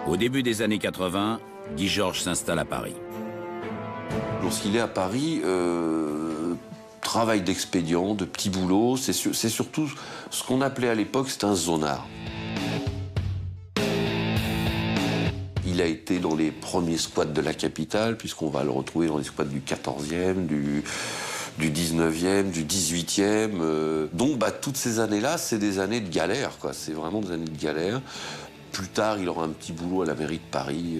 Au début des années 80, Guy Georges s'installe à Paris. Lorsqu'il est à Paris, travail d'expédient, de petits boulots, c'est surtout ce qu'on appelait à l'époque, c'est un zonard. Il a été dans les premiers squats de la capitale, puisqu'on va le retrouver dans les squats du 14e, du 19e, du 18e. Donc toutes ces années-là, c'est des années de galère, quoi. C'est vraiment des années de galère. Plus tard, il aura un petit boulot à la mairie de Paris,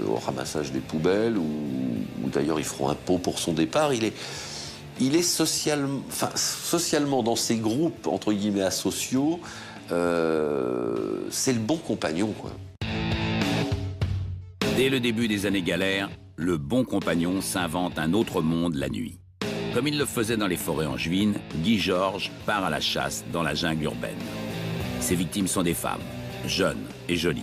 au ramassage des poubelles, où d'ailleurs ils feront un pot pour son départ. Il est socialement dans ces groupes, entre guillemets, asociaux, c'est le bon compagnon, quoi. Dès le début des années galères, le bon compagnon s'invente un autre monde la nuit. Comme il le faisait dans les forêts angevines, Guy Georges part à la chasse dans la jungle urbaine. Ses victimes sont des femmes, jeunes et jolies.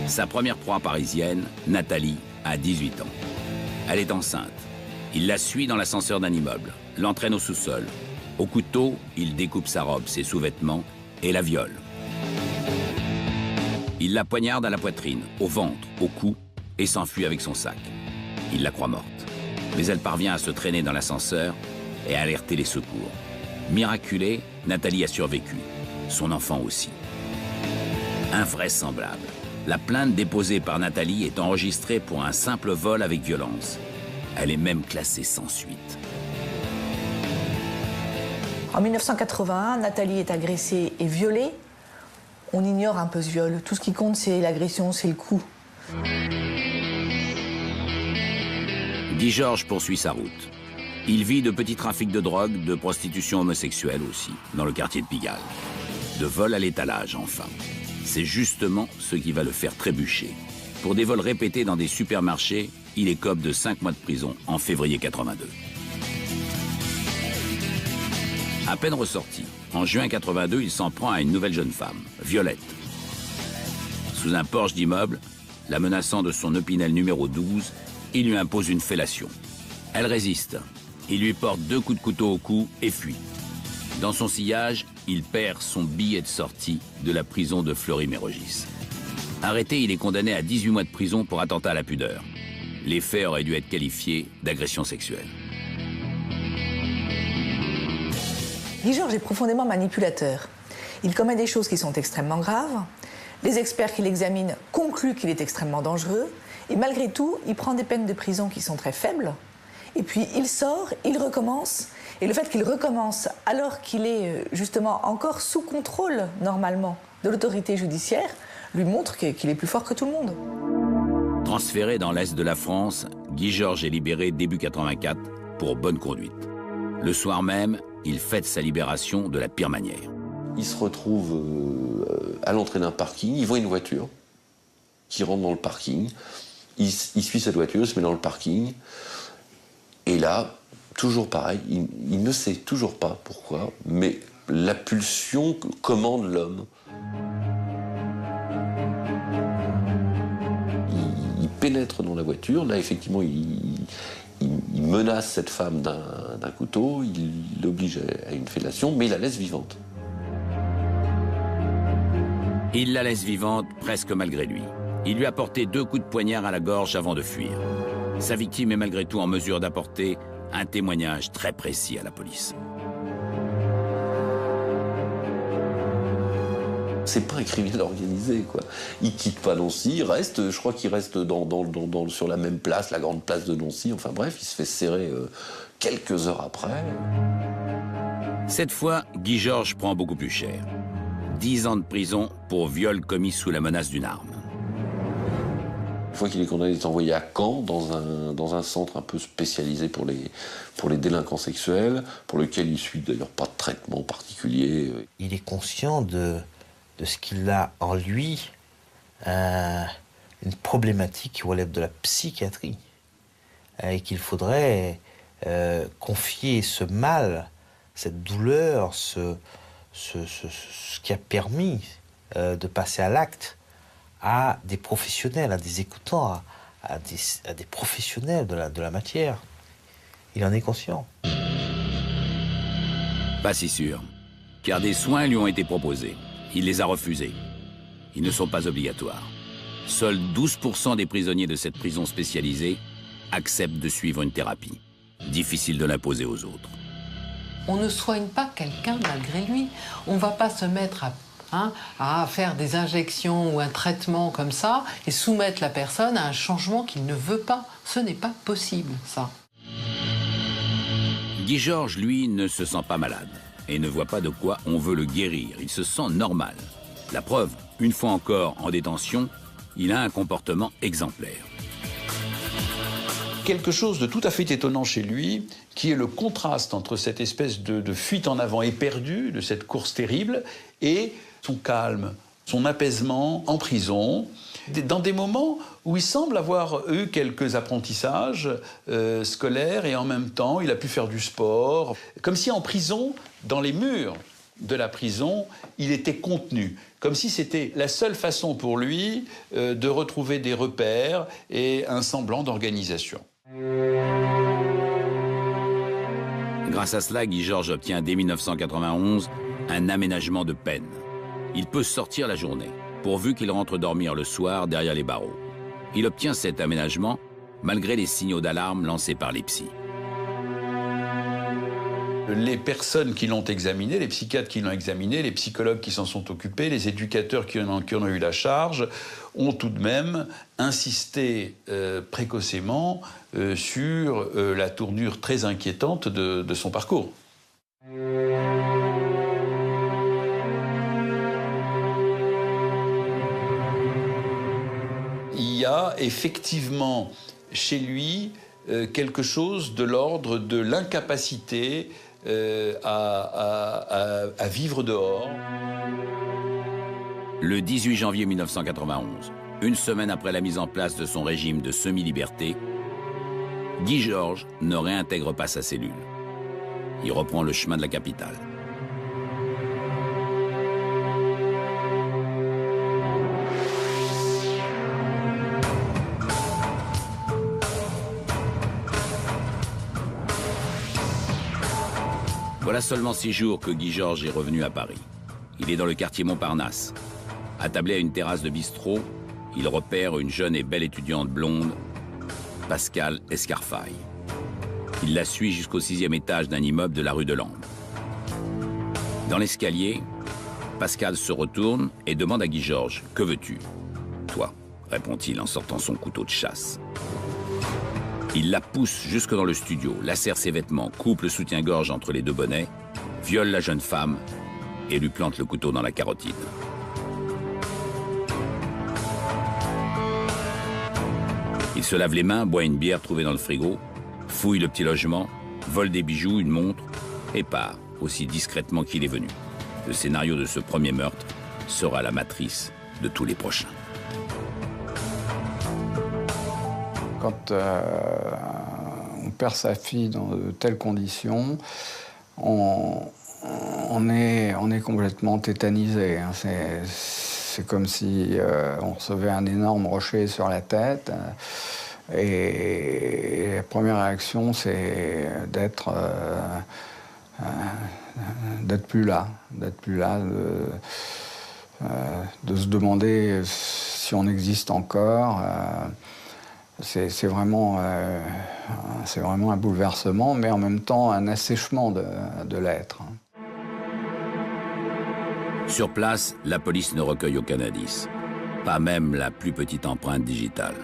Sa première proie parisienne, Nathalie, a 18 ans. Elle est enceinte. Il la suit dans l'ascenseur d'un immeuble, l'entraîne au sous-sol. Au couteau, il découpe sa robe, ses sous-vêtements et la viole. Il la poignarde à la poitrine, au ventre, au cou et s'enfuit avec son sac. Il la croit morte. Mais elle parvient à se traîner dans l'ascenseur et à alerter les secours. Miraculée, Nathalie a survécu. Son enfant aussi. Invraisemblable. La plainte déposée par Nathalie est enregistrée pour un simple vol avec violence. Elle est même classée sans suite. En 1981, Nathalie est agressée et violée. On ignore un peu ce viol. Tout ce qui compte, c'est l'agression, c'est le coup. Guy Georges poursuit sa route. Il vit de petits trafics de drogue, de prostitution homosexuelle aussi, dans le quartier de Pigalle. De vol à l'étalage, enfin. C'est justement ce qui va le faire trébucher. Pour des vols répétés dans des supermarchés, il écope de 5 mois de prison en février 82. À peine ressorti, en juin 82, il s'en prend à une nouvelle jeune femme, Violette. Sous un porche d'immeuble, la menaçant de son opinel numéro 12, il lui impose une fellation. Elle résiste. Il lui porte 2 coups de couteau au cou et fuit. Dans son sillage, il perd son billet de sortie de la prison de Fleury-Mérogis. Arrêté, il est condamné à 18 mois de prison pour attentat à la pudeur. Les faits auraient dû être qualifiés d'agression sexuelle. Guy Georges est profondément manipulateur. Il commet des choses qui sont extrêmement graves. Les experts qui l'examinent concluent qu'il est extrêmement dangereux. Et malgré tout, il prend des peines de prison qui sont très faibles. Et puis il sort, il recommence. Et le fait qu'il recommence alors qu'il est justement encore sous contrôle, normalement, de l'autorité judiciaire, lui montre qu'il est plus fort que tout le monde. Transféré dans l'Est de la France, Guy Georges est libéré début 84 pour bonne conduite. Le soir même, il fête sa libération de la pire manière. Il se retrouve à l'entrée d'un parking, il voit une voiture qui rentre dans le parking. Il suit cette voiture, il se met dans le parking. Et là, toujours pareil, il ne sait toujours pas pourquoi, mais la pulsion commande l'homme. Il pénètre dans la voiture, là effectivement il menace cette femme d'un couteau, il l'oblige à une fellation, mais il la laisse vivante. Il la laisse vivante presque malgré lui. Il lui a porté 2 coups de poignard à la gorge avant de fuir. Sa victime est malgré tout en mesure d'apporter un témoignage très précis à la police. C'est pas un criminel organisé, quoi. Il quitte pas Nancy, il reste, je crois qu'il reste sur la même place, la grande place de Nancy. Enfin bref, il se fait serrer quelques heures après. Cette fois, Guy Georges prend beaucoup plus cher. 10 ans de prison pour viol commis sous la menace d'une arme. Une fois qu'il est condamné, il est envoyé à Caen, dans un centre un peu spécialisé pour les délinquants sexuels, pour lequel il suit d'ailleurs pas de traitement particulier. Il est conscient de ce qu'il a en lui, une problématique qui relève de la psychiatrie, et qu'il faudrait confier ce mal, cette douleur, ce qui a permis de passer à l'acte à des professionnels, à des écoutants, à des professionnels de la matière. Il en est conscient. Pas si sûr, car des soins lui ont été proposés. Il les a refusés. Ils ne sont pas obligatoires. Seuls 12% des prisonniers de cette prison spécialisée acceptent de suivre une thérapie. Difficile de l'imposer aux autres. On ne soigne pas quelqu'un malgré lui. On ne va pas se mettre à faire des injections ou un traitement comme ça et soumettre la personne à un changement qu'il ne veut pas. Ce n'est pas possible, ça. Guy Georges, lui, ne se sent pas malade et ne voit pas de quoi on veut le guérir. Il se sent normal. La preuve, une fois encore en détention, il a un comportement exemplaire. Quelque chose de tout à fait étonnant chez lui, qui est le contraste entre cette espèce de fuite en avant éperdue, de cette course terrible, et son calme, son apaisement en prison, dans des moments où il semble avoir eu quelques apprentissages scolaires et en même temps il a pu faire du sport, comme si en prison, dans les murs de la prison, il était contenu, comme si c'était la seule façon pour lui de retrouver des repères et un semblant d'organisation. Grâce à cela, Guy Georges obtient dès 1991 un aménagement de peine. Il peut sortir la journée, pourvu qu'il rentre dormir le soir derrière les barreaux. Il obtient cet aménagement malgré les signaux d'alarme lancés par les psys. Les personnes qui l'ont examiné, les psychiatres qui l'ont examiné, les psychologues qui s'en sont occupés, les éducateurs qui en ont eu la charge, ont tout de même insisté précocement sur la tournure très inquiétante de son parcours. Il y a effectivement chez lui quelque chose de l'ordre de l'incapacité à vivre dehors. Le 18 janvier 1991, une semaine après la mise en place de son régime de semi-liberté, Guy Georges ne réintègre pas sa cellule. Il reprend le chemin de la capitale. Voilà seulement 6 jours que Guy Georges est revenu à Paris. Il est dans le quartier Montparnasse. Attablé à une terrasse de bistrot, il repère une jeune et belle étudiante blonde, Pascale Escarfaille. Il la suit jusqu'au 6e étage d'un immeuble de la rue de Lande. Dans l'escalier, Pascale se retourne et demande à Guy Georges « Que veux-tu » ?« Toi », répond-il en sortant son couteau de chasse. Il la pousse jusque dans le studio, lacère ses vêtements, coupe le soutien-gorge entre les deux bonnets, viole la jeune femme et lui plante le couteau dans la carotide. Il se lave les mains, boit une bière trouvée dans le frigo, fouille le petit logement, vole des bijoux, une montre et part, aussi discrètement qu'il est venu. Le scénario de ce premier meurtre sera la matrice de tous les prochains. Quand on perd sa fille dans de telles conditions, on est complètement tétanisé. Hein. C'est comme si on recevait un énorme rocher sur la tête. Et la première réaction, c'est d'être plus là. De se demander si on existe encore. C'est vraiment un bouleversement, mais en même temps un assèchement de l'être. Sur place, la police ne recueille aucun indice, pas même la plus petite empreinte digitale.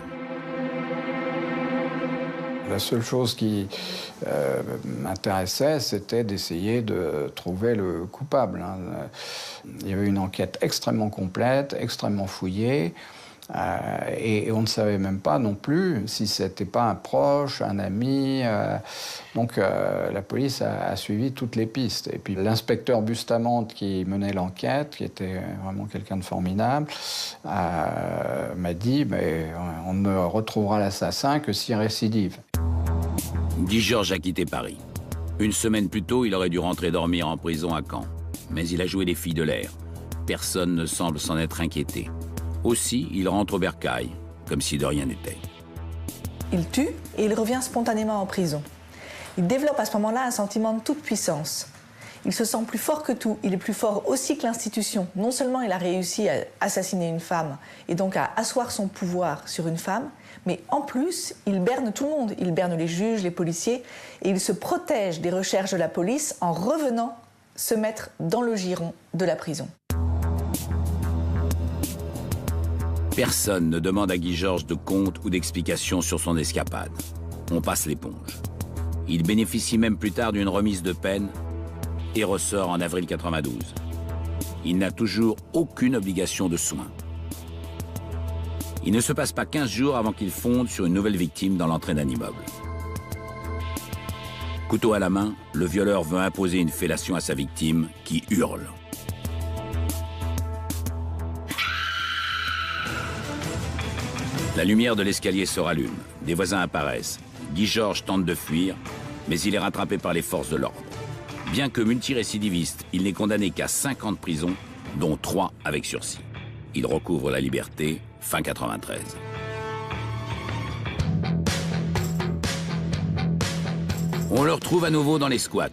La seule chose qui m'intéressait, c'était d'essayer de trouver le coupable. Hein. Il y avait une enquête extrêmement complète, extrêmement fouillée. Et on ne savait même pas non plus si c'était pas un proche, un ami. Donc la police a suivi toutes les pistes. Et puis l'inspecteur Bustamante qui menait l'enquête, qui était vraiment quelqu'un de formidable, m'a dit on ne retrouvera l'assassin que s'il récidive. Guy Georges a quitté Paris. Une semaine plus tôt, il aurait dû rentrer dormir en prison à Caen. Mais il a joué les filles de l'air. Personne ne semble s'en être inquiété. Aussi, il rentre au bercail, comme si de rien n'était. Il tue et il revient spontanément en prison. Il développe à ce moment-là un sentiment de toute puissance. Il se sent plus fort que tout. Il est plus fort aussi que l'institution. Non seulement il a réussi à assassiner une femme et donc à asseoir son pouvoir sur une femme, mais en plus, il berne tout le monde. Il berne les juges, les policiers, et il se protège des recherches de la police en revenant se mettre dans le giron de la prison. Personne ne demande à Guy Georges de compte ou d'explication sur son escapade. On passe l'éponge. Il bénéficie même plus tard d'une remise de peine et ressort en avril 92. Il n'a toujours aucune obligation de soins. Il ne se passe pas 15 jours avant qu'il fonde sur une nouvelle victime dans l'entrée d'un immeuble. Couteau à la main, le violeur veut imposer une fellation à sa victime qui hurle. La lumière de l'escalier se rallume, des voisins apparaissent. Guy Georges tente de fuir, mais il est rattrapé par les forces de l'ordre. Bien que multirécidiviste, il n'est condamné qu'à 5 ans de prison, dont 3 avec sursis. Il recouvre la liberté fin 93. On le retrouve à nouveau dans les squats.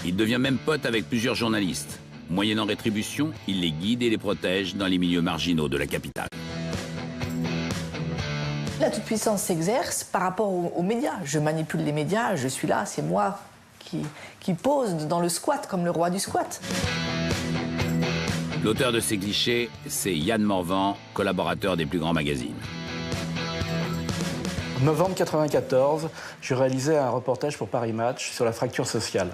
Il devient même pote avec plusieurs journalistes. Moyennant rétribution, il les guide et les protège dans les milieux marginaux de la capitale. La toute-puissance s'exerce par rapport aux médias. Je manipule les médias, je suis là, c'est moi qui pose dans le squat comme le roi du squat. L'auteur de ces clichés, c'est Yann Morvan, collaborateur des plus grands magazines. En novembre 1994, je réalisais un reportage pour Paris Match sur la fracture sociale.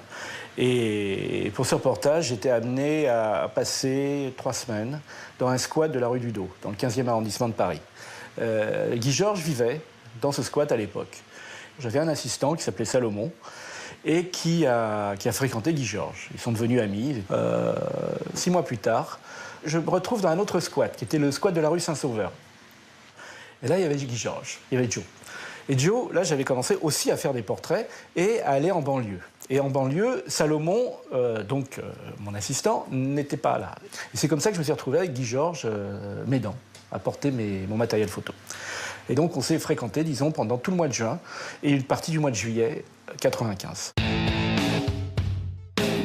Et pour ce reportage, j'étais amené à passer 3 semaines dans un squat de la rue du Dos, dans le 15e arrondissement de Paris. Guy Georges vivait dans ce squat à l'époque. J'avais un assistant qui s'appelait Salomon et qui a fréquenté Guy Georges. Ils sont devenus amis. 6 mois plus tard, je me retrouve dans un autre squat, qui était le squat de la rue Saint-Sauveur. Et là, il y avait Guy Georges, il y avait Joe. Et Joe, là, j'avais commencé aussi à faire des portraits et à aller en banlieue. Et en banlieue, Salomon, mon assistant, n'était pas là. Et c'est comme ça que je me suis retrouvé avec Guy Georges, m'aidant à porter mon matériel photo. Et donc, on s'est fréquenté, disons, pendant tout le mois de juin et une partie du mois de juillet 95.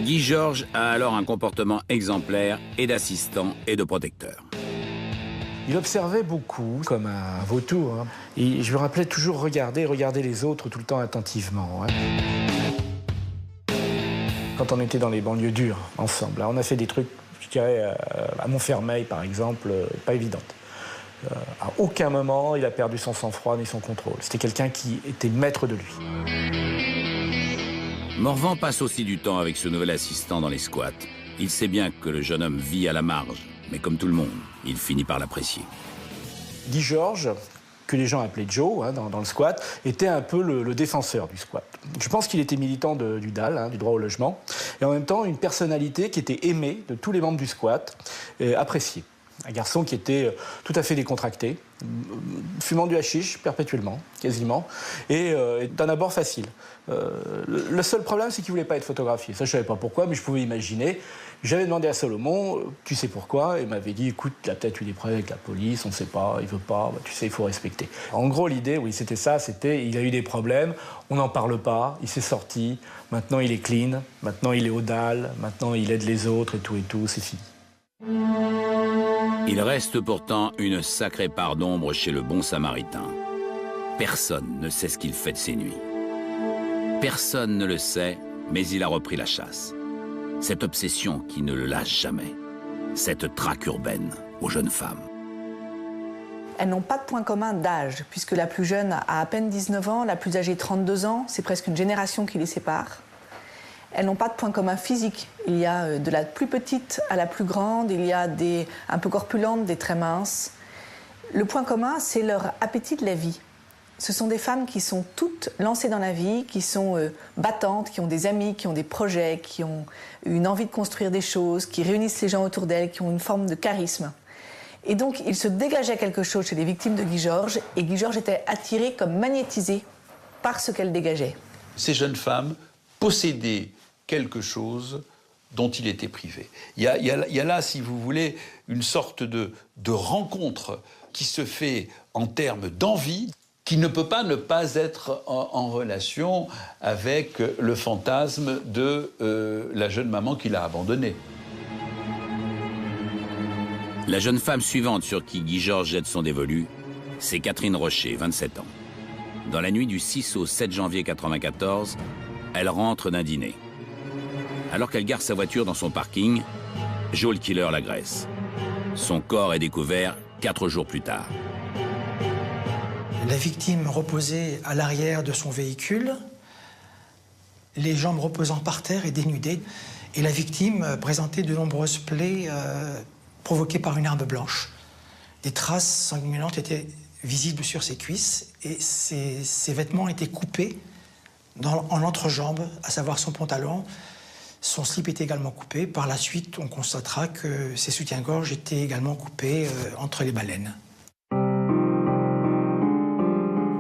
Guy Georges a alors un comportement exemplaire et d'assistant et de protecteur. Il observait beaucoup, comme un vautour. Hein. Et je me rappelais toujours regarder les autres tout le temps attentivement. Hein. Quand on était dans les banlieues dures, ensemble, là, on a fait des trucs, je dirais, à Montfermeil, par exemple, pas évidentes. À aucun moment, il a perdu son sang-froid ni son contrôle. C'était quelqu'un qui était maître de lui. Morvan passe aussi du temps avec ce nouvel assistant dans les squats. Il sait bien que le jeune homme vit à la marge, mais comme tout le monde, il finit par l'apprécier. Guy Georges, que les gens appelaient Joe hein, dans le squat, était un peu le défenseur du squat. Je pense qu'il était militant du DAL, hein, du droit au logement, et en même temps une personnalité qui était aimée de tous les membres du squat, appréciée. Un garçon qui était tout à fait décontracté, fumant du hashish perpétuellement, quasiment, et d'un abord facile. Le seul problème, c'est qu'il ne voulait pas être photographié. Ça, je ne savais pas pourquoi, mais je pouvais imaginer. J'avais demandé à Salomon, tu sais pourquoi? Et il m'avait dit, écoute, il a peut-être eu des problèmes avec la police, on ne sait pas, il ne veut pas, bah, tu sais, il faut respecter. En gros, l'idée, oui, c'était ça, il a eu des problèmes, on n'en parle pas, il s'est sorti, maintenant il est clean, maintenant il est au DAL, maintenant il aide les autres et tout, c'est fini. Il reste pourtant une sacrée part d'ombre chez le bon samaritain. Personne ne sait ce qu'il fait de ses nuits. Personne ne le sait, mais il a repris la chasse. Cette obsession qui ne le lâche jamais. Cette traque urbaine aux jeunes femmes. Elles n'ont pas de point commun d'âge, puisque la plus jeune a à peine 19 ans, la plus âgée 32 ans, c'est presque une génération qui les sépare. Elles n'ont pas de point commun physique. Il y a de la plus petite à la plus grande, il y a des un peu corpulentes, des très minces. Le point commun, c'est leur appétit de la vie. Ce sont des femmes qui sont toutes lancées dans la vie, qui sont battantes, qui ont des amis, qui ont des projets, qui ont une envie de construire des choses, qui réunissent les gens autour d'elles, qui ont une forme de charisme. Et donc, il se dégageait quelque chose chez les victimes de Guy Georges, et Guy Georges était attiré comme magnétisé par ce qu'elles dégageaient. Ces jeunes femmes possédaient quelque chose dont il était privé. Il y a là, si vous voulez, une sorte de rencontre qui se fait en termes d'envie. qui ne peut pas ne pas être en relation avec le fantasme de la jeune maman qu'il a abandonnée. La jeune femme suivante sur qui Guy Georges jette son dévolu, c'est Catherine Rocher, 27 ans. Dans la nuit du 6 au 7 janvier 1994, elle rentre d'un dîner. Alors qu'elle gare sa voiture dans son parking, Joe le killer l'agresse. Son corps est découvert 4 jours plus tard. La victime reposait à l'arrière de son véhicule, les jambes reposant par terre et dénudées. Et la victime présentait de nombreuses plaies provoquées par une arme blanche. Des traces sanguinolentes étaient visibles sur ses cuisses et ses vêtements étaient coupés en entrejambe, à savoir son pantalon. Son slip était également coupé. Par la suite, on constatera que ses soutiens-gorge étaient également coupés entre les baleines.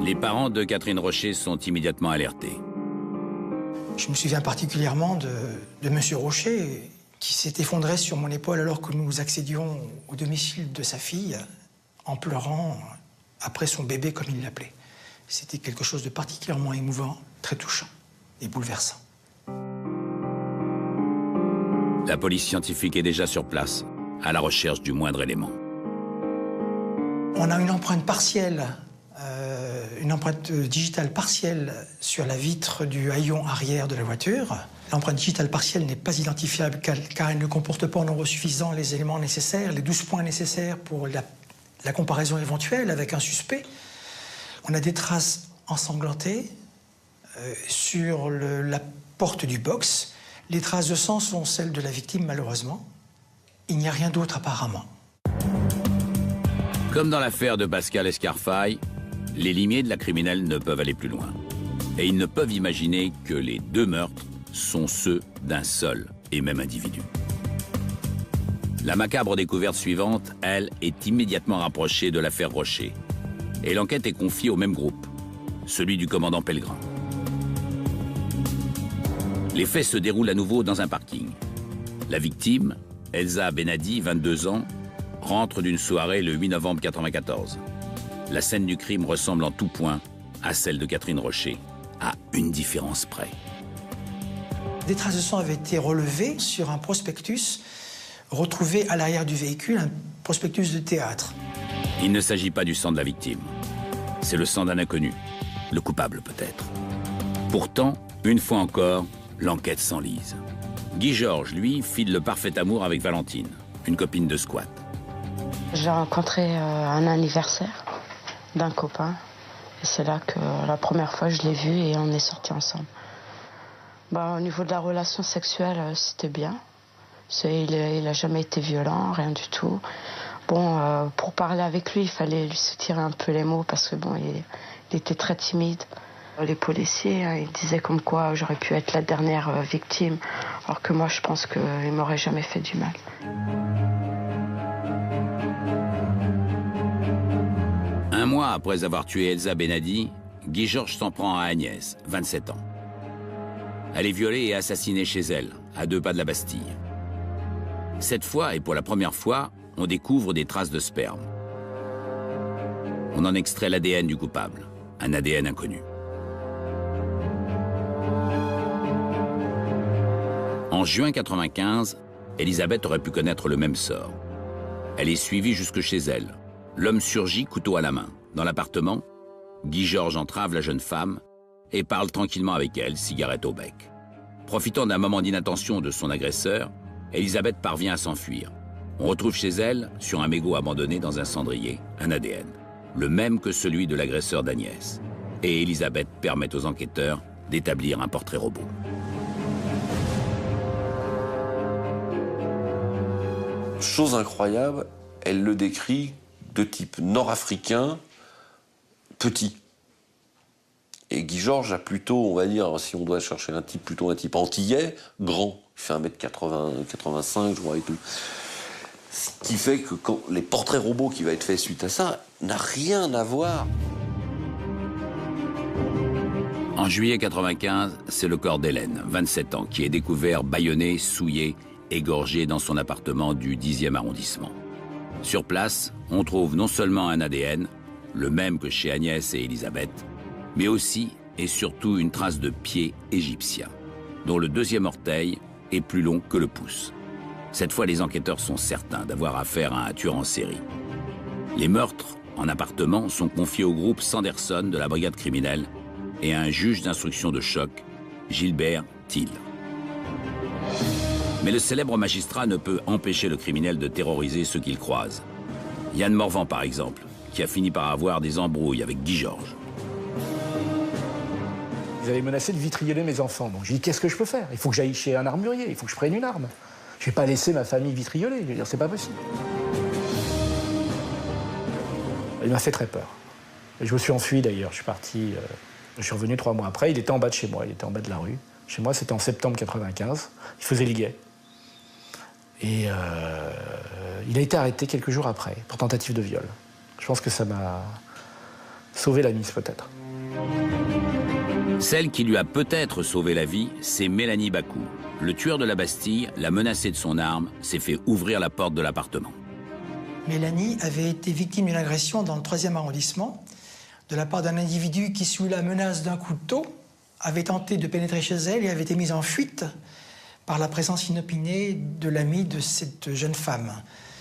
Les parents de Catherine Rocher sont immédiatement alertés. Je me souviens particulièrement de M. Rocher, qui s'est effondré sur mon épaule alors que nous accédions au domicile de sa fille, en pleurant après son bébé, comme il l'appelait. C'était quelque chose de particulièrement émouvant, très touchant et bouleversant. La police scientifique est déjà sur place, à la recherche du moindre élément. On a une empreinte partielle, une empreinte digitale partielle sur la vitre du haillon arrière de la voiture. L'empreinte digitale partielle n'est pas identifiable car elle ne comporte pas en nombre suffisant les éléments nécessaires, les 12 points nécessaires pour la comparaison éventuelle avec un suspect. On a des traces ensanglantées sur la porte du box. Les traces de sang sont celles de la victime, malheureusement. Il n'y a rien d'autre apparemment. Comme dans l'affaire de Pascal Escarfaille, les limiers de la criminelle ne peuvent aller plus loin. Et ils ne peuvent imaginer que les 2 meurtres sont ceux d'un seul et même individu. La macabre découverte suivante, elle, est immédiatement rapprochée de l'affaire Rocher. Et l'enquête est confiée au même groupe, celui du commandant Pellegrin. Les faits se déroulent à nouveau dans un parking. La victime, Elsa Benadi, 22 ans, rentre d'une soirée le 8 novembre 1994. La scène du crime ressemble en tout point à celle de Catherine Rocher, à une différence près. Des traces de sang avaient été relevées sur un prospectus retrouvé à l'arrière du véhicule, un prospectus de théâtre. Il ne s'agit pas du sang de la victime. C'est le sang d'un inconnu, le coupable peut-être. Pourtant, une fois encore, l'enquête s'enlise. Guy Georges, lui, file le parfait amour avec Valentine, une copine de squat. J'ai rencontré un anniversaire d'un copain. Et c'est là que la première fois je l'ai vu et on est sortis ensemble. Au niveau de la relation sexuelle, c'était bien. Il a jamais été violent, rien du tout. Pour parler avec lui, il fallait lui soutirer un peu les mots parce que il était très timide. Les policiers, ils disaient comme quoi j'aurais pu être la dernière victime, alors que moi je pense qu'il m'aurait jamais fait du mal. Un mois après avoir tué Elsa Benadi, Guy Georges s'en prend à Agnès, 27 ans. Elle est violée et assassinée chez elle, à 2 pas de la Bastille. Cette fois, et pour la première fois, on découvre des traces de sperme. On en extrait l'ADN du coupable, un ADN inconnu. En juin 1995, Elisabeth aurait pu connaître le même sort. Elle est suivie jusque chez elle. L'homme surgit, couteau à la main. Dans l'appartement, Guy Georges entrave la jeune femme et parle tranquillement avec elle, cigarette au bec. Profitant d'un moment d'inattention de son agresseur, Elisabeth parvient à s'enfuir. On retrouve chez elle, sur un mégot abandonné dans un cendrier, un ADN, le même que celui de l'agresseur d'Agnès. Et Elisabeth permet aux enquêteurs d'établir un portrait robot. Chose incroyable, elle le décrit de type nord-africain, petit. Et Guy Georges a plutôt, on va dire, si on doit chercher un type, plutôt un type antillais, grand. Il fait 1m80, 85, je crois, et tout. Ce qui fait que quand les portraits robots qui va être fait suite à ça n'a rien à voir. En juillet 1995, c'est le corps d'Hélène, 27 ans, qui est découvert bâillonné, souillé, égorgé dans son appartement du 10e arrondissement. Sur place, on trouve non seulement un ADN, le même que chez Agnès et Elisabeth, mais aussi et surtout une trace de pied égyptien, dont le deuxième orteil est plus long que le pouce. Cette fois, les enquêteurs sont certains d'avoir affaire à un tueur en série. Les meurtres en appartement sont confiés au groupe Sanderson de la brigade criminelle et à un juge d'instruction de choc, Gilbert Thiel. Mais le célèbre magistrat ne peut empêcher le criminel de terroriser ceux qu'il croise. Yann Morvan, par exemple, qui a fini par avoir des embrouilles avec Guy Georges. Ils avaient menacé de vitrioler mes enfants. Donc j'ai dit, qu'est-ce que je peux faire? Il faut que j'aille chez un armurier, il faut que je prenne une arme. Je ne vais pas laisser ma famille vitrioler, je veux dire, c'est pas possible. Il m'a fait très peur. Et je me suis enfui d'ailleurs, je suis parti, je suis revenu 3 mois après, il était en bas de chez moi, il était en bas de la rue. Chez moi, c'était en septembre 95, il faisait le guet. Et il a été arrêté quelques jours après, pour tentative de viol. Je pense que ça m'a sauvé la mise, peut-être. Celle qui lui a peut-être sauvé la vie, c'est Mélanie Bakou. Le tueur de la Bastille l'a menacé de son arme, s'est fait ouvrir la porte de l'appartement. Mélanie avait été victime d'une agression dans le 3e arrondissement de la part d'un individu qui, sous la menace d'un couteau, avait tenté de pénétrer chez elle et avait été mise en fuite par la présence inopinée de l'ami de cette jeune femme.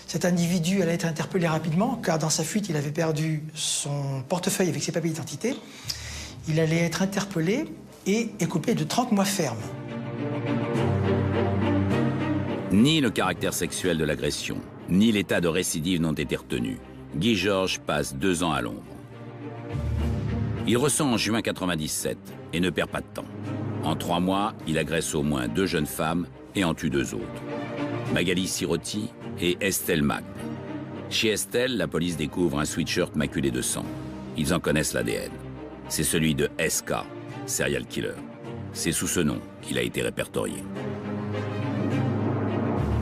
Cet individu allait être interpellé rapidement, car dans sa fuite, il avait perdu son portefeuille avec ses papiers d'identité. Il allait être interpellé et écopé de 30 mois ferme. Ni le caractère sexuel de l'agression, ni l'état de récidive n'ont été retenus. Guy Georges passe 2 ans à l'ombre. Il ressent en juin 97 et ne perd pas de temps. En 3 mois, il agresse au moins 2 jeunes femmes et en tue 2 autres. Magali Sirotti et Estelle Magne. Chez Estelle, la police découvre un sweatshirt maculé de sang. Ils en connaissent l'ADN. C'est celui de SK, serial killer. C'est sous ce nom qu'il a été répertorié.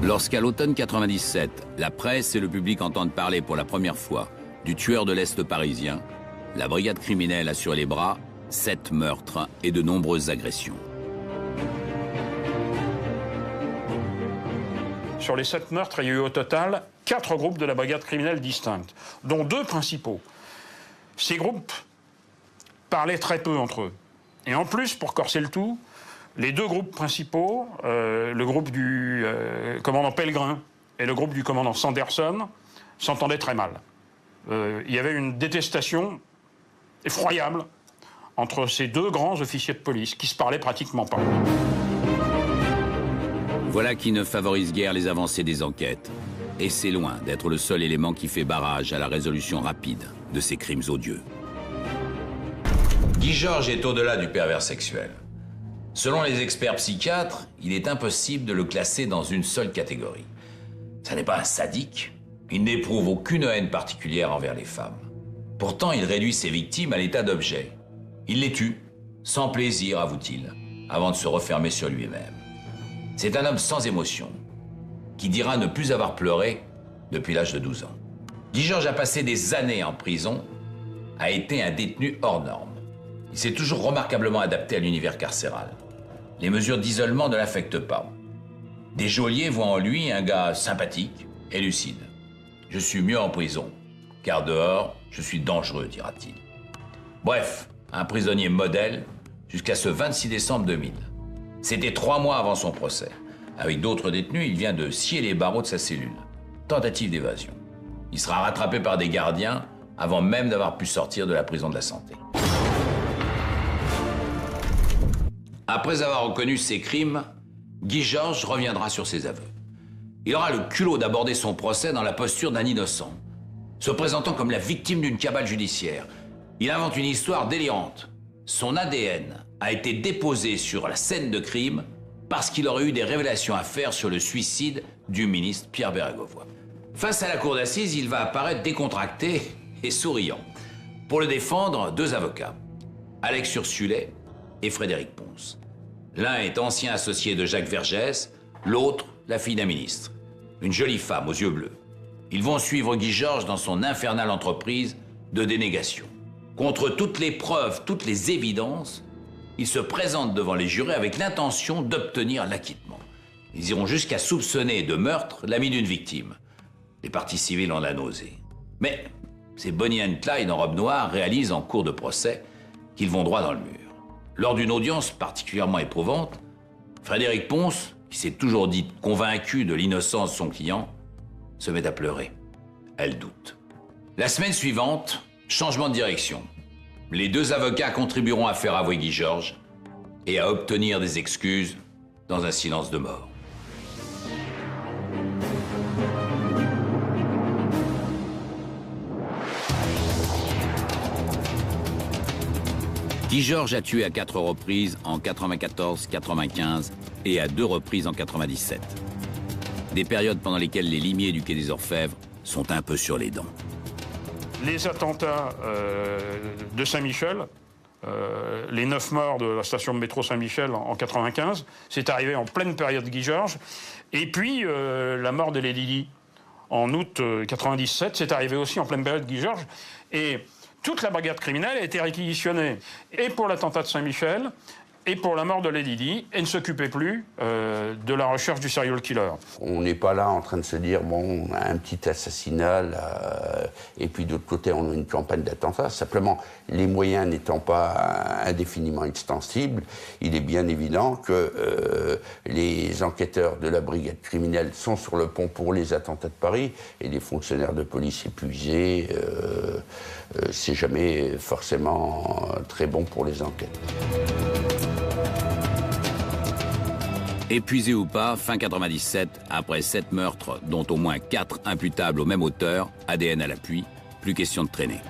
Lorsqu'à l'automne 97, la presse et le public entendent parler pour la première fois du tueur de l'Est parisien, la brigade criminelle a sur les bras 7 meurtres et de nombreuses agressions. Sur les 7 meurtres, il y a eu au total 4 groupes de la brigade criminelle distincts, dont 2 principaux. Ces groupes parlaient très peu entre eux. Et en plus, pour corser le tout, les 2 groupes principaux, le groupe du commandant Pellegrin et le groupe du commandant Sanderson, s'entendaient très mal. Il y avait une détestation effroyable entre ces 2 grands officiers de police qui se parlaient pratiquement pas. Voilà qui ne favorise guère les avancées des enquêtes. Et c'est loin d'être le seul élément qui fait barrage à la résolution rapide de ces crimes odieux. Guy Georges est au-delà du pervers sexuel. Selon les experts psychiatres, il est impossible de le classer dans une seule catégorie. Ça n'est pas un sadique, il n'éprouve aucune haine particulière envers les femmes. Pourtant, il réduit ses victimes à l'état d'objet. Il les tue, sans plaisir, avoue-t-il, avant de se refermer sur lui-même. C'est un homme sans émotion, qui dira ne plus avoir pleuré depuis l'âge de 12 ans. Guy Georges a passé des années en prison, a été un détenu hors norme. Il s'est toujours remarquablement adapté à l'univers carcéral. Les mesures d'isolement ne l'affectent pas. Des geôliers voient en lui un gars sympathique et lucide. Je suis mieux en prison, car dehors, je suis dangereux, dira-t-il. Bref, un prisonnier modèle jusqu'à ce 26 décembre 2000. C'était 3 mois avant son procès. Avec d'autres détenus, il vient de scier les barreaux de sa cellule. Tentative d'évasion. Il sera rattrapé par des gardiens avant même d'avoir pu sortir de la prison de la Santé. Après avoir reconnu ses crimes, Guy Georges reviendra sur ses aveux. Il aura le culot d'aborder son procès dans la posture d'un innocent, se présentant comme la victime d'une cabale judiciaire. Il invente une histoire délirante. Son ADN a été déposé sur la scène de crime parce qu'il aurait eu des révélations à faire sur le suicide du ministre Pierre Bérégovoy. Face à la cour d'assises, il va apparaître décontracté et souriant. Pour le défendre, 2 avocats, Alex Ursulet et Frédéric Pons. L'un est ancien associé de Jacques Vergès, l'autre, la fille d'un ministre. Une jolie femme aux yeux bleus. Ils vont suivre Guy Georges dans son infernale entreprise de dénégation. Contre toutes les preuves, toutes les évidences, ils se présentent devant les jurés avec l'intention d'obtenir l'acquittement. Ils iront jusqu'à soupçonner de meurtre l'ami d'une victime. Les parties civiles ont la nausée. Mais Ces Bonnie and Clyde en robe noire réalisent en cours de procès qu'ils vont droit dans le mur. Lors d'une audience particulièrement éprouvante, Frédéric Ponce, qui s'est toujours dit convaincu de l'innocence de son client, se met à pleurer. Elle doute. La semaine suivante, changement de direction. Les deux avocats contribueront à faire avouer Guy Georges et à obtenir des excuses dans un silence de mort. Guy Georges a tué à 4 reprises en 94, 95 et à 2 reprises en 97. Des périodes pendant lesquelles les limiers du quai des Orfèvres sont un peu sur les dents. Les attentats de Saint-Michel, les 9 morts de la station de métro Saint-Michel en 95, c'est arrivé en pleine période Guy Georges. Et puis la mort de Lady Di en août 97, c'est arrivé aussi en pleine période Guy Georges. Et toute la brigade criminelle a été réquisitionnée, et pour l'attentat de Saint-Michel, et pour la mort de Lady Di, et ne s'occupait plus de la recherche du serial killer. On n'est pas là en train de se dire, bon, on a un petit assassinat, là, et puis d'autre côté, on a une campagne d'attentats. Simplement, les moyens n'étant pas indéfiniment extensibles, il est bien évident que les enquêteurs de la brigade criminelle sont sur le pont pour les attentats de Paris, et les fonctionnaires de police épuisés, c'est jamais forcément très bon pour les enquêtes. Épuisé ou pas, fin 97, après 7 meurtres, dont au moins 4 imputables au même auteur, ADN à l'appui, plus question de traîner.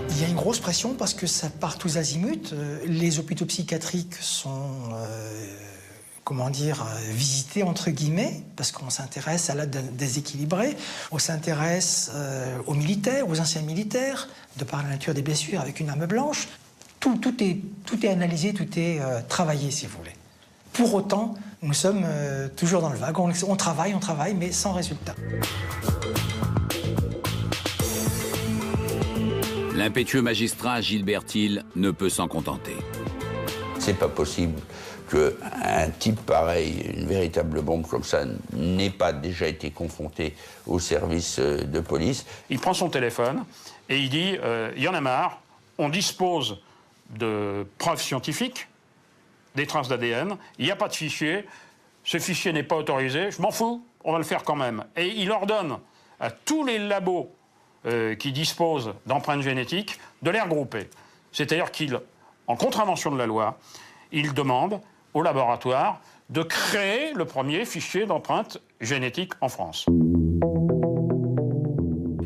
Il y a une grosse pression parce que ça part tous azimuts. Les hôpitaux psychiatriques sont, visités entre guillemets, parce qu'on s'intéresse à l'aide déséquilibrée. On s'intéresse aux militaires, aux anciens militaires, de par la nature des blessures avec une arme blanche. Tout est analysé, tout est travaillé, si vous voulez. Pour autant, nous sommes toujours dans le vague. On travaille, mais sans résultat. L'impétueux magistrat Gilbert Hill ne peut s'en contenter. C'est pas possible qu'un type pareil, une véritable bombe comme ça, n'ait pas déjà été confronté au service de police. Il prend son téléphone et il dit il y en a marre, on dispose de preuves scientifiques, des traces d'ADN, il n'y a pas de fichier, ce fichier n'est pas autorisé, je m'en fous, on va le faire quand même. Et il ordonne à tous les labos qui disposent d'empreintes génétiques de les regrouper. C'est-à-dire qu'il, en contravention de la loi, il demande au laboratoire de créer le premier fichier d'empreintes génétiques en France.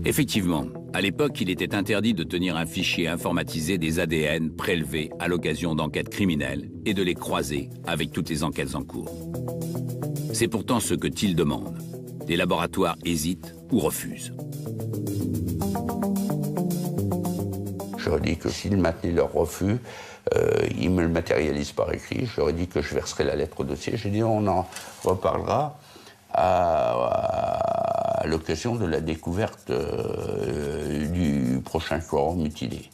Effectivement, à l'époque, il était interdit de tenir un fichier informatisé des ADN prélevés à l'occasion d'enquêtes criminelles et de les croiser avec toutes les enquêtes en cours. C'est pourtant ce que Thiel demande. Les laboratoires hésitent ou refusent. Je leur ai dit que s'ils maintenaient leur refus, ils me le matérialisent par écrit. Je leur ai dit que je verserai la lettre au dossier. J'ai dit on en reparlera à l'occasion de la découverte du prochain corps mutilé.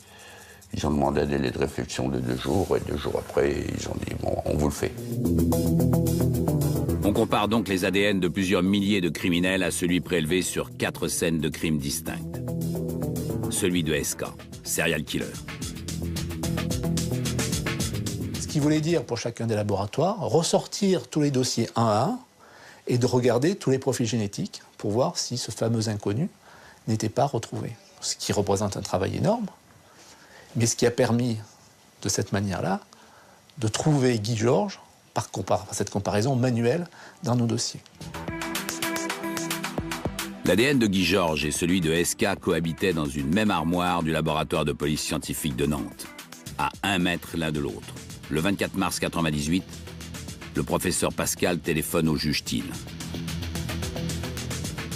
Ils ont demandé un délai de réflexion de 2 jours, et 2 jours après, ils ont dit bon, on vous le fait. On compare donc les ADN de plusieurs milliers de criminels à celui prélevé sur 4 scènes de crimes distinctes. Celui de SK, serial killer. Ce qui voulait dire pour chacun des laboratoires, ressortir tous les dossiers un à un et de regarder tous les profils génétiques pour voir si ce fameux inconnu n'était pas retrouvé. Ce qui représente un travail énorme, mais ce qui a permis, de cette manière-là, de trouver Guy Georges par cette comparaison manuelle dans nos dossiers. L'ADN de Guy Georges et celui de SK cohabitaient dans une même armoire du laboratoire de police scientifique de Nantes, à 1 mètre l'un de l'autre. Le 24 mars 98, le professeur Pascal téléphone au juge Thiel.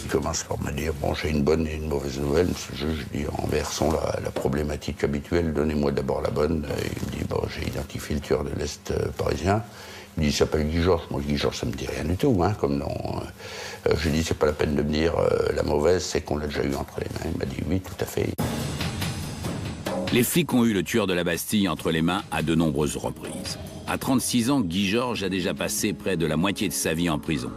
Il commence par me dire, bon, j'ai une bonne et une mauvaise nouvelle, monsieur le juge. Je dis, inversons la problématique habituelle, donnez-moi d'abord la bonne. Et il me dit, bon, j'ai identifié le tueur de l'Est parisien. Il me dit, il s'appelle Guy Georges. Moi, Guy Georges, ça me dit rien du tout, hein, comme nom. Je lui dis, c'est pas la peine de me dire la mauvaise, c'est qu'on l'a déjà eu entre les mains. Il m'a dit, oui, tout à fait. Les flics ont eu le tueur de la Bastille entre les mains à de nombreuses reprises. À 36 ans, Guy Georges a déjà passé près de la moitié de sa vie en prison.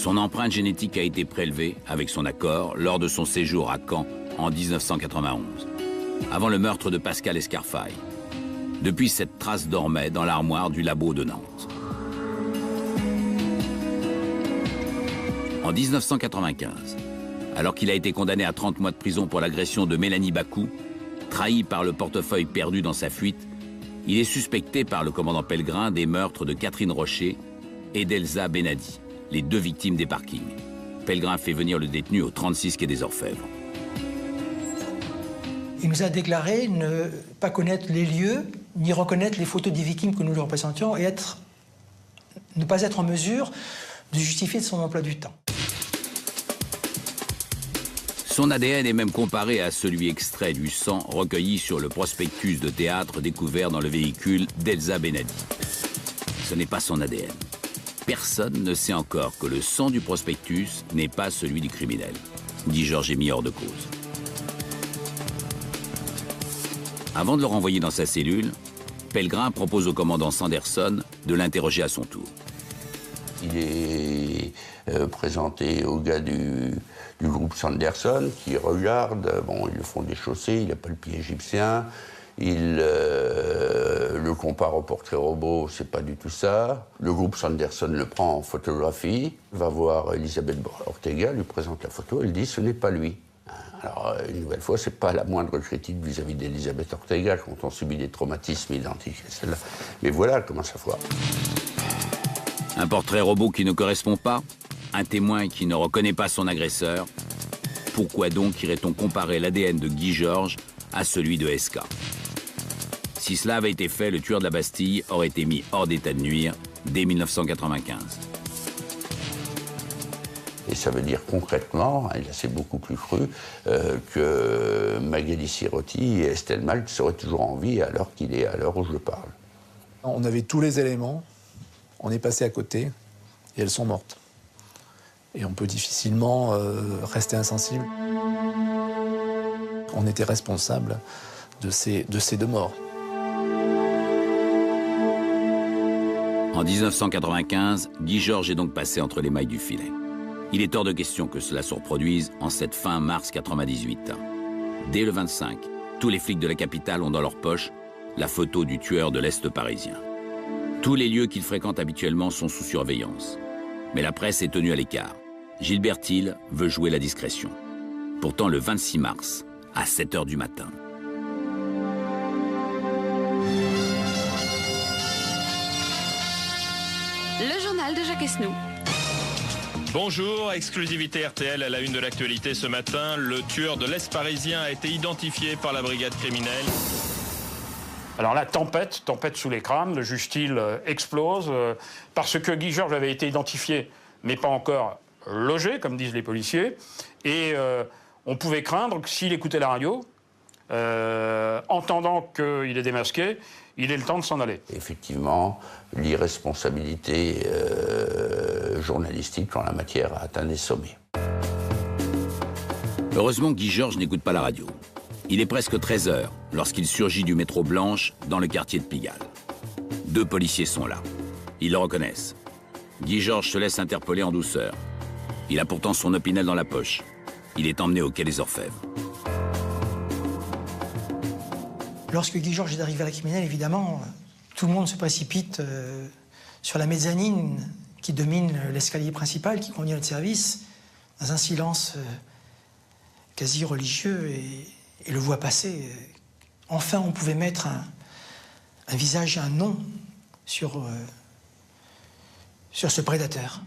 Son empreinte génétique a été prélevée, avec son accord, lors de son séjour à Caen en 1991, avant le meurtre de Pascal Escarfaille. Depuis, cette trace dormait dans l'armoire du labo de Nantes. En 1995, alors qu'il a été condamné à 30 mois de prison pour l'agression de Mélanie Bakou, trahi par le portefeuille perdu dans sa fuite, il est suspecté par le commandant Pellegrin des meurtres de Catherine Rocher et d'Elsa Benadi, les 2 victimes des parkings. Pellegrin fait venir le détenu au 36 quai des Orfèvres. Il nous a déclaré ne pas connaître les lieux, ni reconnaître les photos des victimes que nous lui représentions et ne pas être en mesure de justifier de son emploi du temps. Son ADN est même comparé à celui extrait du sang recueilli sur le prospectus de théâtre découvert dans le véhicule d'Elsa Benadi. Ce n'est pas son ADN. Personne ne sait encore que le sang du prospectus n'est pas celui du criminel. Guy Georges est mis hors de cause. Avant de le renvoyer dans sa cellule, Pellegrin propose au commandant Sanderson de l'interroger à son tour. Il est présenté aux gars du groupe Sanderson qui regardent, bon, ils le font déchausser, il n'a pas le pied égyptien, il le compare au portrait robot, c'est pas du tout ça. Le groupe Sanderson le prend en photographie, va voir Elisabeth Ortega, lui présente la photo, elle dit ce n'est pas lui. Alors, une nouvelle fois, c'est pas la moindre critique vis-à-vis d'Elisabeth Ortega quand on subit des traumatismes identiques à celle-là. Mais voilà, elle commence à voir. Un portrait robot qui ne correspond pas, un témoin qui ne reconnaît pas son agresseur. Pourquoi donc irait-on comparer l'ADN de Guy Georges à celui de SK? Si cela avait été fait, le tueur de la Bastille aurait été mis hors d'état de nuire dès 1995. Et ça veut dire concrètement, et là c'est beaucoup plus cru, que Magali Sirotti et Estelle Malte seraient toujours en vie à l'heure où je parle. On avait tous les éléments, on est passé à côté, et elles sont mortes. Et on peut difficilement rester insensible. On était responsable de ces 2 morts. En 1995, Guy Georges est donc passé entre les mailles du filet. Il est hors de question que cela se reproduise en cette fin mars 98. Dès le 25, tous les flics de la capitale ont dans leur poche la photo du tueur de l'Est parisien. Tous les lieux qu'il fréquente habituellement sont sous surveillance. Mais la presse est tenue à l'écart. Gilbert Thiel veut jouer la discrétion. Pourtant, le 26 mars, à 7h du matin. Le journal de Jacques Esnoux. Bonjour, exclusivité RTL à la une de l'actualité ce matin. Le tueur de l'Est parisien a été identifié par la brigade criminelle. Alors là, tempête sous les crânes, le juge-t-il explose, parce que Guy Georges avait été identifié, mais pas encore logé, comme disent les policiers, et on pouvait craindre que s'il écoutait la radio, entendant qu'il est démasqué, il ait le temps de s'en aller. Effectivement, l'irresponsabilité journalistique en la matière a atteint des sommets. Heureusement, Guy Georges n'écoute pas la radio. Il est presque 13h lorsqu'il surgit du métro Blanche dans le quartier de Pigalle. 2 policiers sont là. Ils le reconnaissent. Guy Georges se laisse interpeller en douceur. Il a pourtant son opinel dans la poche. Il est emmené au quai des Orfèvres. Lorsque Guy Georges est arrivé à la criminelle, évidemment, tout le monde se précipite sur la mezzanine qui domine l'escalier principal qui conduit à notre service, dans un silence quasi religieux, et le voit passer. Enfin, on pouvait mettre un visage et un nom sur ce prédateur.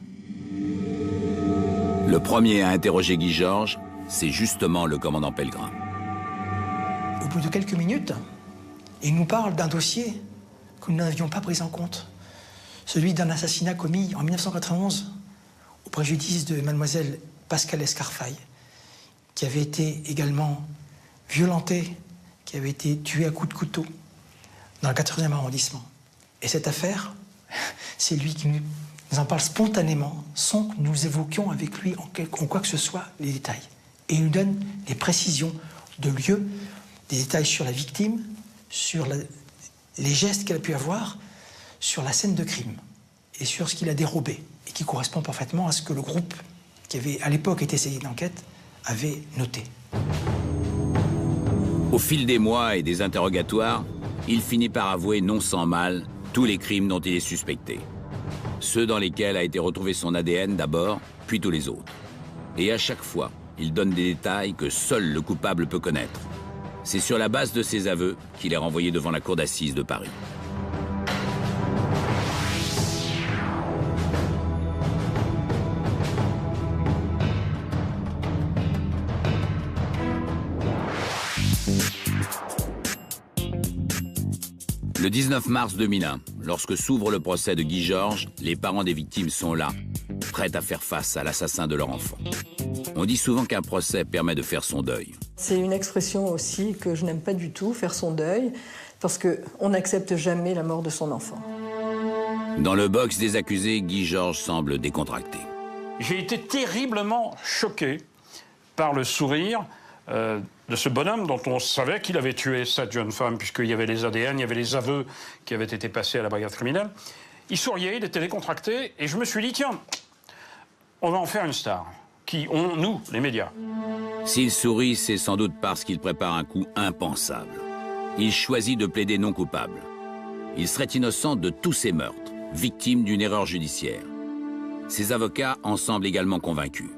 Le premier à interroger Guy Georges, c'est justement le commandant Pellegrin. Au bout de quelques minutes, il nous parle d'un dossier que nous n'avions pas pris en compte. Celui d'un assassinat commis en 1991 au préjudice de mademoiselle Pascal Escarfaille, qui avait été également violentée, qui avait été tuée à coups de couteau dans le 80e arrondissement. Et cette affaire, c'est lui qui nous en parle spontanément, sans que nous évoquions avec lui en quoi que ce soit les détails. Et il nous donne des précisions de lieu, des détails sur la victime, sur les gestes qu'elle a pu avoir, sur la scène de crime et sur ce qu'il a dérobé. et qui correspond parfaitement à ce que le groupe, qui avait à l'époque été saisi d'enquête, avait noté. Au fil des mois et des interrogatoires, il finit par avouer non sans mal tous les crimes dont il est suspecté. Ceux dans lesquels a été retrouvé son ADN d'abord, puis tous les autres. Et à chaque fois, il donne des détails que seul le coupable peut connaître. C'est sur la base de ses aveux qu'il est renvoyé devant la cour d'assises de Paris. Le 19 mars 2001, lorsque s'ouvre le procès de Guy Georges, les parents des victimes sont là, prêts à faire face à l'assassin de leur enfant. On dit souvent qu'un procès permet de faire son deuil. C'est une expression aussi que je n'aime pas du tout, faire son deuil, parce qu'on n'accepte jamais la mort de son enfant. Dans le box des accusés, Guy Georges semble décontracté. J'ai été terriblement choqué par le sourire de ce bonhomme dont on savait qu'il avait tué cette jeune femme, puisqu'il y avait les ADN, il y avait les aveux qui avaient été passés à la brigade criminelle. Il souriait, il était décontracté, et je me suis dit, tiens, on va en faire une star. Qui ont, nous, les médias. S'il sourit, c'est sans doute parce qu'il prépare un coup impensable. Il choisit de plaider non coupable. Il serait innocent de tous ces meurtres, victime d'une erreur judiciaire. Ses avocats en semblent également convaincus.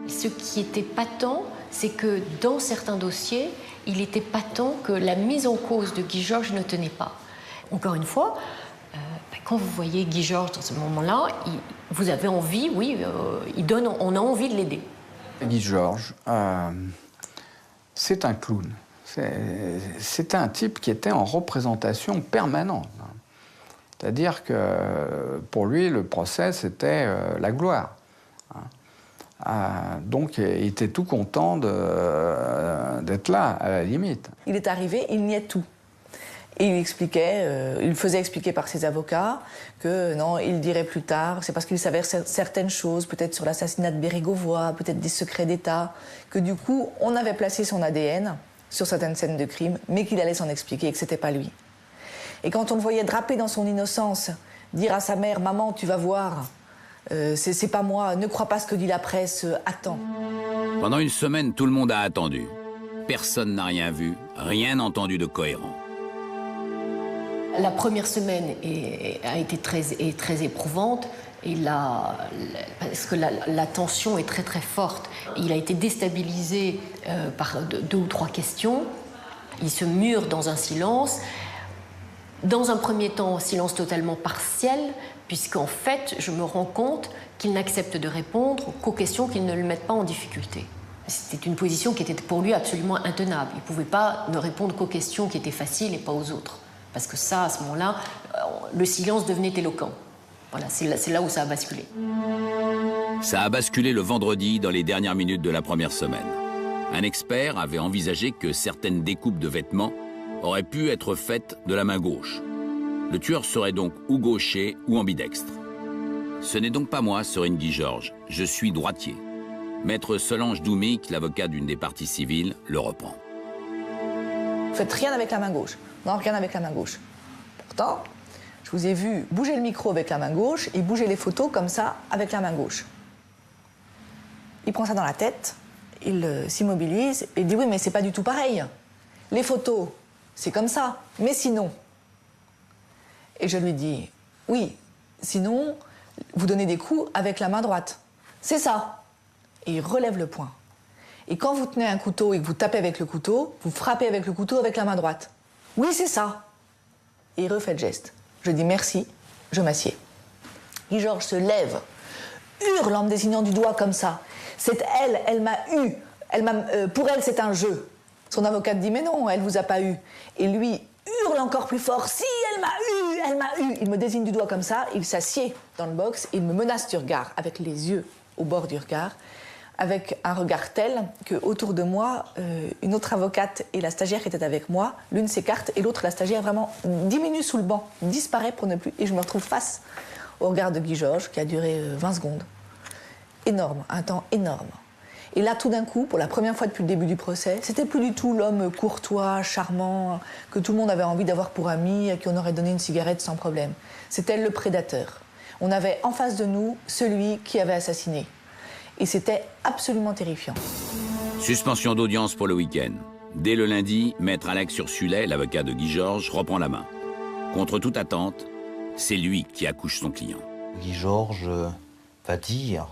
Ce qui était patent, c'est que dans certains dossiers, il était patent que la mise en cause de Guy Georges ne tenait pas. Encore une fois, quand vous voyez Guy Georges dans ce moment-là, vous avez envie, oui, on a envie de l'aider. Guy Georges, c'est un clown. C'est un type qui était en représentation permanente. C'est-à-dire que pour lui, le procès, c'était la gloire. Donc, il était tout content d'être là, à la limite. Il est arrivé, il niait tout. Et il expliquait, il faisait expliquer par ses avocats que non, il dirait plus tard, c'est parce qu'il savait certaines choses, peut-être sur l'assassinat de Bérégovoy, peut-être des secrets d'État, que du coup, on avait placé son ADN sur certaines scènes de crime, mais qu'il allait s'en expliquer et que c'était pas lui. Et quand on le voyait draper dans son innocence, dire à sa mère, maman, tu vas voir, c'est pas moi, ne crois pas ce que dit la presse, attends. Pendant une semaine, tout le monde a attendu. Personne n'a rien vu, rien entendu de cohérent. La première semaine a été très éprouvante, parce que la tension est très très forte. Il a été déstabilisé par 2 ou 3 questions. Il se mure dans un silence. Dans un premier temps, silence totalement partiel, puisqu'en fait, je me rends compte qu'il n'accepte de répondre qu'aux questions qui ne le mettent pas en difficulté. C'était une position qui était pour lui absolument intenable. Il ne pouvait pas ne répondre qu'aux questions qui étaient faciles et pas aux autres. Parce que ça, à ce moment-là, le silence devenait éloquent. Voilà, c'est là où ça a basculé. Ça a basculé le vendredi dans les dernières minutes de la première semaine. Un expert avait envisagé que certaines découpes de vêtements auraient pu être faites de la main gauche. Le tueur serait donc ou gaucher ou ambidextre. Ce n'est donc pas moi, Serine Guy Georges. Je suis droitier. Maître Solange Doumic, l'avocat d'une des parties civiles, le reprend. Vous faites rien avec la main gauche. Non, rien avec la main gauche. Pourtant, je vous ai vu bouger le micro avec la main gauche et bouger les photos comme ça avec la main gauche. Il prend ça dans la tête, il s'immobilise et dit oui, mais c'est pas du tout pareil. Les photos, c'est comme ça, mais sinon. Et je lui dis oui, sinon, vous donnez des coups avec la main droite. C'est ça. Et il relève le poing. Et quand vous tenez un couteau et que vous tapez avec le couteau, vous frappez avec le couteau avec la main droite. Oui, c'est ça. Et il refait le geste. Je dis merci, je m'assieds. Guy Georges se lève, hurle en me désignant du doigt comme ça. C'est elle m'a eu. Pour elle, c'est un jeu. Son avocate dit mais non, elle vous a pas eu. Et lui hurle encore plus fort. Si, elle m'a eu, elle m'a eu. Il me désigne du doigt comme ça, il s'assied dans le box, il me menace du regard, avec les yeux au bord du regard, avec un regard tel que autour de moi, une autre avocate et la stagiaire qui était avec moi, l'une s'écarte et l'autre, la stagiaire, vraiment diminue sous le banc, disparaît pour ne plus. Et je me retrouve face au regard de Guy Georges, qui a duré 20 secondes. Énorme, un temps énorme. Et là, tout d'un coup, pour la première fois depuis le début du procès, c'était plus du tout l'homme courtois, charmant, que tout le monde avait envie d'avoir pour ami, à qui on aurait donné une cigarette sans problème. C'était le prédateur. On avait en face de nous celui qui avait assassiné. Et c'était absolument terrifiant. Suspension d'audience pour le week-end. Dès le lundi, maître Alex Ursulet, l'avocat de Guy Georges, reprend la main. Contre toute attente, c'est lui qui accouche son client. Guy Georges va dire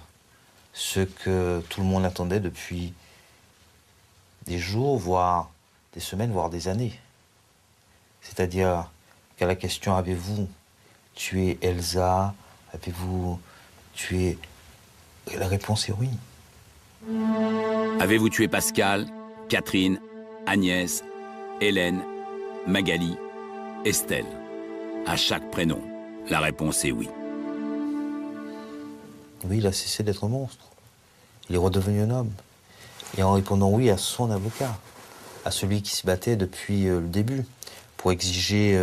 ce que tout le monde attendait depuis des jours, voire des semaines, voire des années. C'est-à-dire qu'à la question « Avez-vous tué Elsa ? Avez-vous tué... » La réponse est oui. Avez-vous tué Pascal, Catherine, Agnès, Hélène, Magali, Estelle? À chaque prénom, la réponse est oui. Oui, il a cessé d'être un monstre. Il est redevenu un homme. Et en répondant oui à son avocat, à celui qui se battait depuis le début, pour exiger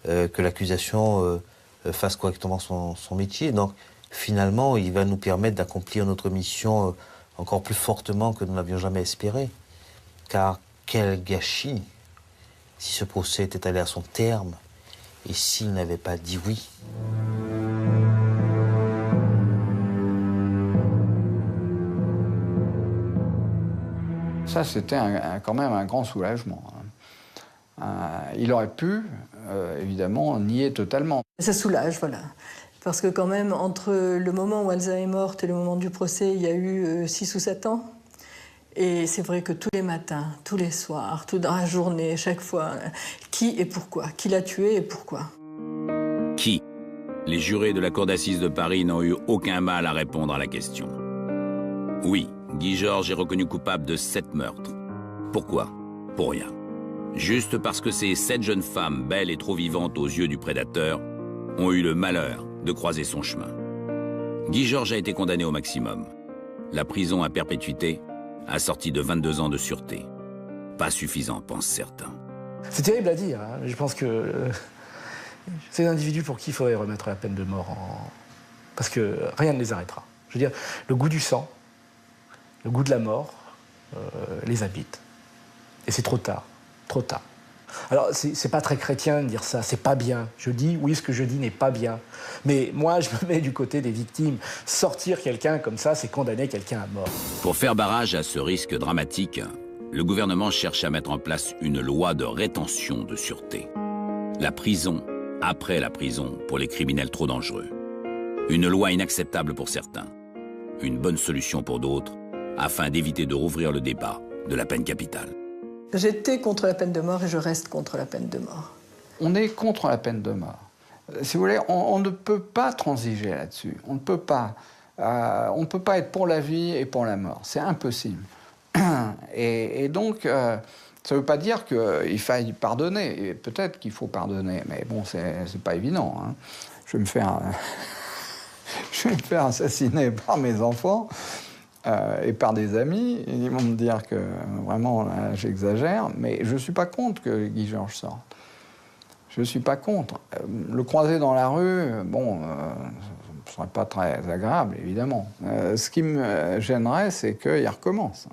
que l'accusation fasse correctement son métier. Donc, finalement, il va nous permettre d'accomplir notre mission encore plus fortement que nous n'avions jamais espéré. Car quel gâchis si ce procès était allé à son terme et s'il n'avait pas dit oui. Ça, c'était quand même un grand soulagement. Il aurait pu, évidemment, nier totalement. Ça soulage, voilà. Parce que quand même, entre le moment où Elsa est morte et le moment du procès, il y a eu 6 ou 7 ans. Et c'est vrai que tous les matins, tous les soirs, dans la journée, chaque fois, qui et pourquoi? Qui l'a tué et pourquoi? Qui? Les jurés de la cour d'assises de Paris n'ont eu aucun mal à répondre à la question. Oui, Guy Georges est reconnu coupable de 7 meurtres. Pourquoi? Pour rien. Juste parce que ces 7 jeunes femmes, belles et trop vivantes aux yeux du prédateur, ont eu le malheur de croiser son chemin. Guy Georges a été condamné au maximum. La prison à perpétuité, assortie de 22 ans de sûreté. Pas suffisant, pensent certains. C'est terrible à dire, hein. Je pense que c'est l'individu pour qui il faudrait remettre la peine de mort parce que rien ne les arrêtera. Je veux dire, le goût du sang, le goût de la mort les habite. Et c'est trop tard, trop tard. Alors, c'est pas très chrétien de dire ça, c'est pas bien. Je dis, oui, ce que je dis n'est pas bien. Mais moi, je me mets du côté des victimes. Sortir quelqu'un comme ça, c'est condamner quelqu'un à mort. Pour faire barrage à ce risque dramatique, le gouvernement cherche à mettre en place une loi de rétention de sûreté. La prison après la prison pour les criminels trop dangereux. Une loi inacceptable pour certains, une bonne solution pour d'autres, afin d'éviter de rouvrir le débat de la peine capitale. J'étais contre la peine de mort et je reste contre la peine de mort. On est contre la peine de mort. Si vous voulez, on ne peut pas transiger là-dessus. On ne peut pas être pour la vie et pour la mort. C'est impossible. Et donc, ça ne veut pas dire qu'il faille pardonner. Et peut-être qu'il faut pardonner, mais bon, c'est pas évident. Hein. Je vais me faire assassiner par mes enfants. Et par des amis, ils vont me dire que vraiment, là, j'exagère, mais je ne suis pas contre que Guy Georges sorte. Je ne suis pas contre. Le croiser dans la rue, bon, ce ne serait pas très agréable, évidemment. Ce qui me gênerait, c'est qu'il recommence.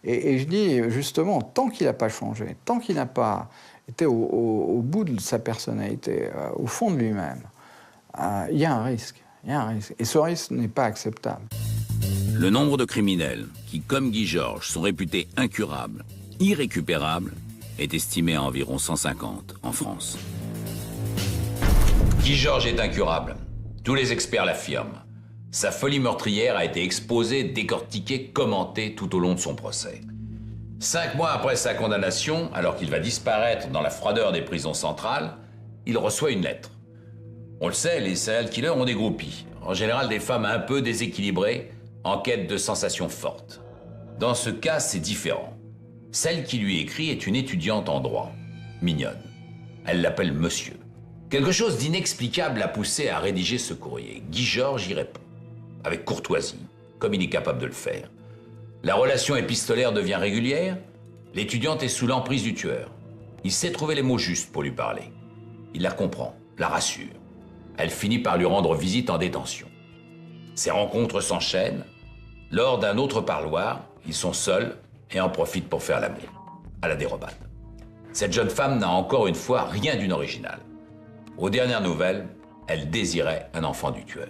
Et je dis, justement, tant qu'il n'a pas changé, tant qu'il n'a pas été au bout de sa personnalité, au fond de lui-même, il y a un risque. Il y a un risque. Et ce risque n'est pas acceptable. Le nombre de criminels qui, comme Guy Georges, sont réputés incurables, irrécupérables, est estimé à environ 150 en France. Guy Georges est incurable. Tous les experts l'affirment. Sa folie meurtrière a été exposée, décortiquée, commentée tout au long de son procès. 5 mois après sa condamnation, alors qu'il va disparaître dans la froideur des prisons centrales, il reçoit une lettre. On le sait, les serial killers ont des groupies. En général, des femmes un peu déséquilibrées, en quête de sensations fortes. Dans ce cas, c'est différent. Celle qui lui écrit est une étudiante en droit, mignonne. Elle l'appelle monsieur. Quelque chose d'inexplicable l'a poussé à rédiger ce courrier. Guy Georges y répond, avec courtoisie, comme il est capable de le faire. La relation épistolaire devient régulière. L'étudiante est sous l'emprise du tueur. Il sait trouver les mots justes pour lui parler. Il la comprend, la rassure. Elle finit par lui rendre visite en détention. Ces rencontres s'enchaînent. Lors d'un autre parloir, ils sont seuls et en profitent pour faire l'amour, à la dérobade. Cette jeune femme n'a encore une fois rien d'une originale. Aux dernières nouvelles, Elle désirait un enfant du tueur.